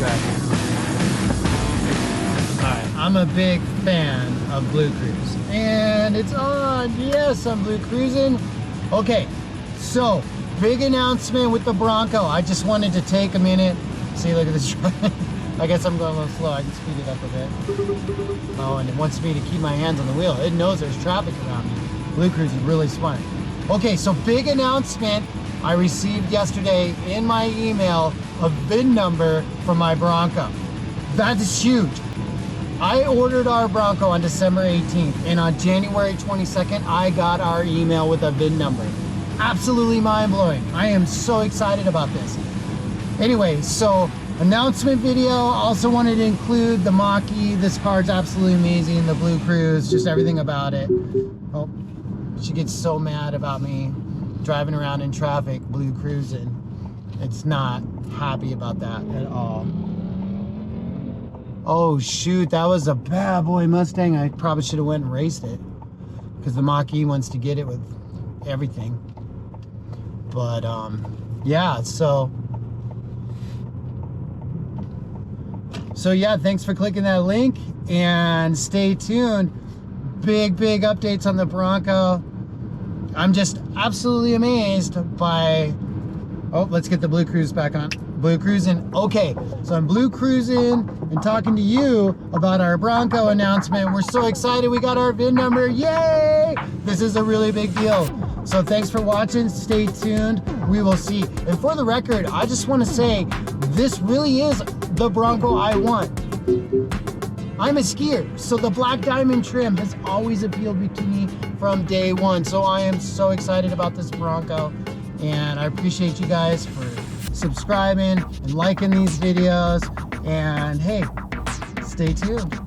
driving. Alright, I'm a big fan of Blue Cruise. And it's on. Yes, I'm Blue Cruising. Okay, so big announcement with the Bronco. I just wanted to take a minute. See, look at this truck. I guess I'm going a little slow. I can speed it up a bit. Oh, and it wants me to keep my hands on the wheel. It knows there's traffic around me. Blue Cruise is really smart. Okay, so big announcement. I received yesterday in my email a VIN number for my Bronco. That is huge. I ordered our Bronco on December 18th, and on January 22nd, I got our email with a VIN number. Absolutely mind-blowing. I am so excited about this. Anyway, so announcement video. Also wanted to include the Mach-E. This car's absolutely amazing. The Blue Cruise, just everything about it. Oh, she gets so mad about me driving around in traffic, Blue Cruising. It's not happy about that at all. Oh shoot, that was a bad boy Mustang. I probably should have went and raced it, because the Mach-E wants to get it with everything. But yeah, so yeah, thanks for clicking that link, and stay tuned. Big updates on the Bronco. I'm just absolutely amazed by, oh, let's get the Blue Cruise back on. Blue Cruising. Okay, so I'm Blue Cruising and talking to you about our Bronco announcement. We're so excited. We got our VIN number. Yay! This is a really big deal. So thanks for watching. Stay tuned. We will see. And for the record, I just want to say, this really is the Bronco I want. I'm a skier, so the black diamond trim has always appealed to me from day one. So I am so excited about this Bronco, and I appreciate you guys for subscribing and liking these videos. And hey, stay tuned.